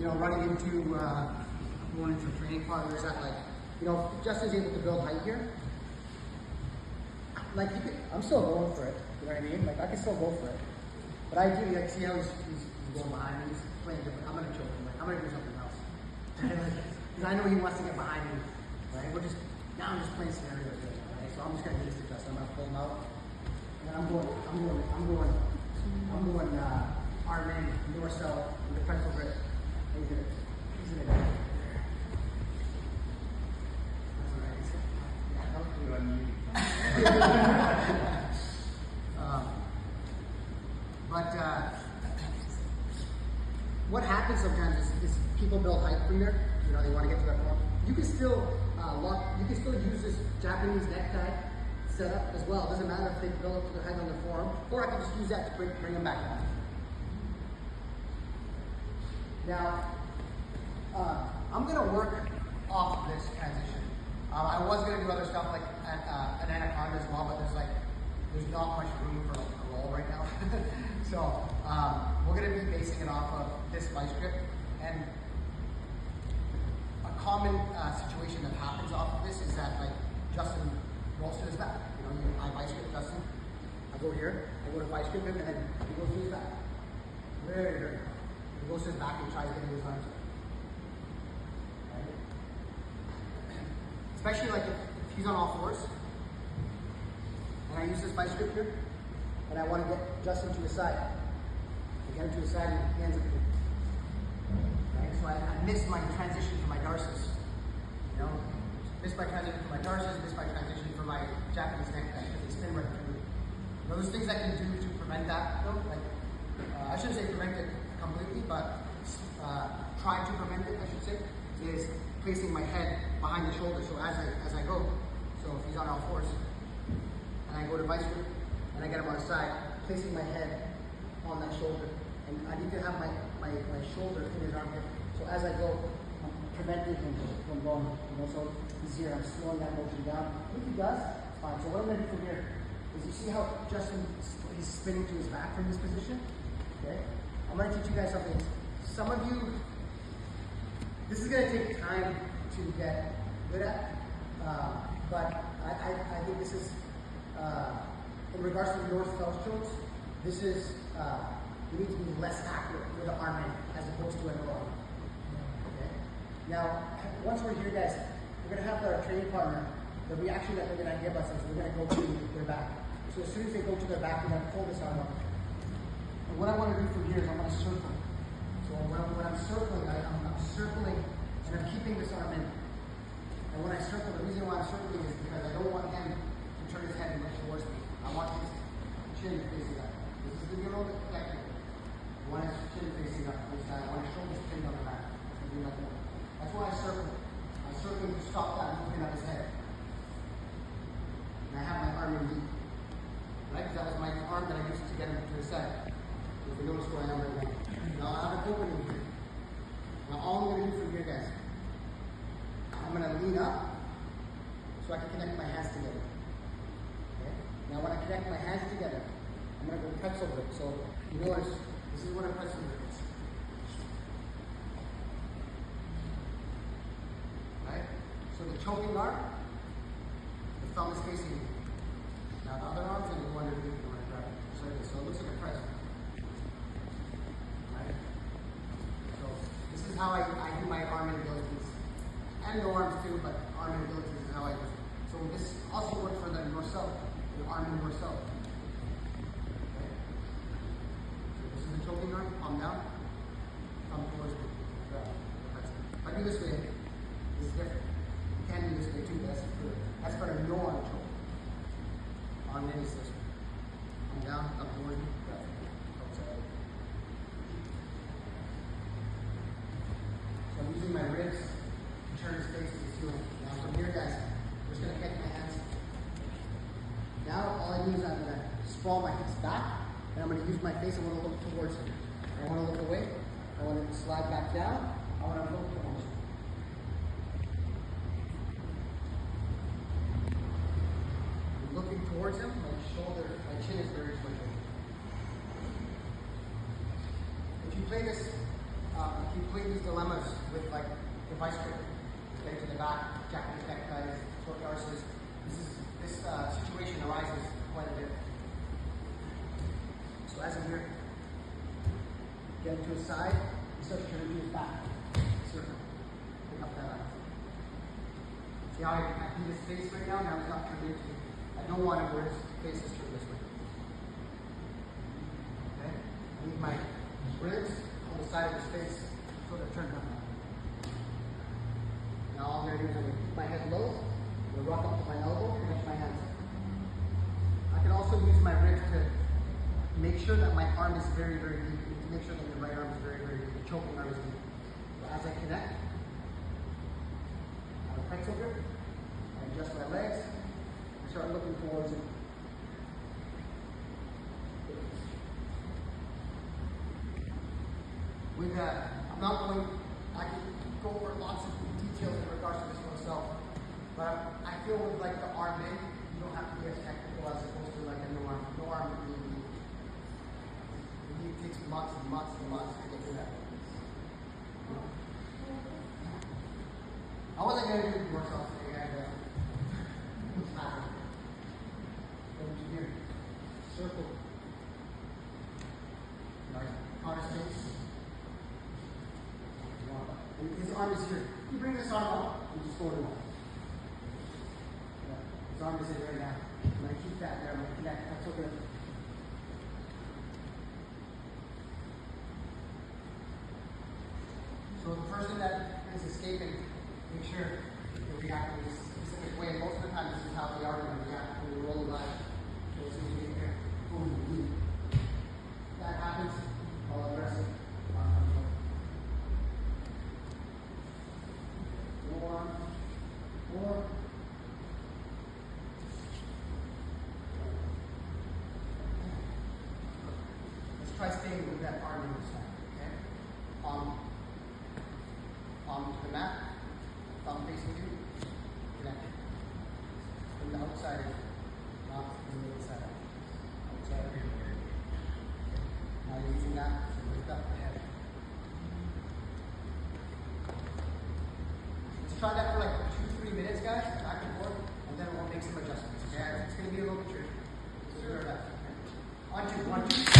running into going into training partners that Justin's able to build height here. Like I'm still going for it. You know what I mean? Like I can still go for it. But I do see how he's going behind me. He's playing different. I'm gonna choke him. Like I'm gonna do something else. Because I know he wants to get behind me. Right? I'm just playing scenarios right now. Right? So I'm just gonna do this to Justin. I'm gonna pull him out. And I'm going arm in, north south, with the pretzel grip. He's gonna go. That's alright. Yeah, don't do it on you. What happens sometimes is people build height for you. They want to get to that point. You can still use this Japanese necktie setup as well. It doesn't matter if they build up to their head on their forearm, or I can just use that to bring them back down. Now, I'm going to work off of this transition. I was going to do other stuff like an anaconda as well, but there's not much room for a roll right now. So we're going to be basing it off of this vice grip. And a common situation that happens off of this is that Justin rolls to his back. I vice grip Justin. I go here, I go to vice grip him, and then he goes to his back. Very, very hard. He goes to his back and tries getting his arms up. Right? Especially if he's on all fours, and I use this vice grip here, and I want to get Justin to his side. I get him to his side and hands up here. Right? So I miss my transition for my darcis. Miss my transition for my darcis, miss my transition for my Japanese necktie because they spin right through. Those things I can do to prevent that, I shouldn't say prevent it completely, but try to prevent it, I should say, is placing my head behind the shoulder. So as I go, so if he's on all fours, and I go to vice grip, and I get him on his side, placing my head on that shoulder. And I need to have my shoulder in his armpit. So as I go, I'm preventing him from going. So he's here, I'm slowing that motion down. If he does, it's fine. So what I'm going to do from here is you see how Justin, he's spinning to his back from this position? Okay? I'm going to teach you guys something. Some of you, this is going to take time to get good at, but I think this is, in regards to north-south strokes, this is, you need to be less accurate with the arm in as opposed to an arm. Okay? Now, once we're here, guys, we're going to have our training partner, the reaction that they're going to give us is we're going to go to their back. So as soon as they go to their back, we're going to pull this arm up. And what I want to do from here is I'm going to circle. So when I'm circling, I'm circling and I'm keeping this arm in. And when I circle, the reason why I'm circling is because I don't want him to turn his head and look towards me. I want his chin facing up. This is going to be a little bit technical. I want his chin facing up on the side. I want his shoulders pinned on the back. That's why I circle. I'm circling to stop that movement of his head. And I have my arm in deep. Right? Because that was my arm that I used to get him to his side. If you notice where I am right now. Now I have an opening here. Now all I'm going to do from here, guys, I'm going to lean up so I can connect my hands together. Okay? Now when I connect my hands together, I'm going to go pretzel grip. So you notice, this is what a pretzel grip is. Right? So the choking arm, the thumb is facing you. Now the other arm's going to go underneath when I grab it. Just like this. So it looks like a pretzel. Right? So this is how I do my arm abilities. And the arms too, but arm abilities is how I do it. So this also works for the north-south, the arm and north-south. Okay? So this is the choking arm, palm down, thumb towards me. If I do this way, this is different. You can do this way too, that's for a no-arm choke. Arm in is this way. Palm down, thumb towards me, outside. So I'm using my ribs to turn his face to the ceiling. Now from here, guys, I'm just going to connect my hands. Now all I do is I'm going to sprawl my hips back, and I'm going to use my face. I want to look towards him. I want to look away. I want to slide back down. I want to look towards him. I'm looking towards him. My chin is very twitching. If you play this, keep complete these dilemmas with like the vice grip. Getting to the back, Japanese neckties, short arses. This situation arises quite a bit. So as I'm here, getting to his side, he starts turning to his back. Circle. Pick up that eye. See how I can his face right now? Now he's not turned into. I don't want him where his face is turned this way. Okay? I need my ribs on the side of his face sort of turned up. Now all I'm going to do is I'm going to keep my head low, I'm going to rock up to my elbow, and lift my hands up. I can also use my ribs to make sure that my arm is very, very deep. You need to make sure that your right arm is very, very deep. The choking arm is deep. So as I connect, I have a pretzel grip, I adjust my legs, I start looking towards him. With that, I'm not going, I can go over lots of details in regards to this myself, but I feel with like the arm in, you don't have to be as technical as opposed to like a no arm. No arm really, it takes months and months and months to get to that. I wasn't going to do more stuff today, I had time. Over here, circle. Counter space. His arm is here. You bring this arm up, you just hold him up. Yeah. His arm is in right now. I'm going to keep that there. I'm going to connect. That's okay. So the person that is escaping, make sure they react in this specific way. Most of the time, this is how they are going to react when we roll the line. So it's going to be here. Boom, boom. That happens. I'll address it. Or let's try staying with that arm in the side, okay? Palm to the mat, thumb facing you, connected. From the outside, not from the inside. Outside. Now you're using that to lift up the head. Let's try that for like 2-3 minutes, guys, back and forth, and then we'll make some adjustments. Okay, it's going to be a little bit tricky. So do our best. Okay? On two, 1, 2.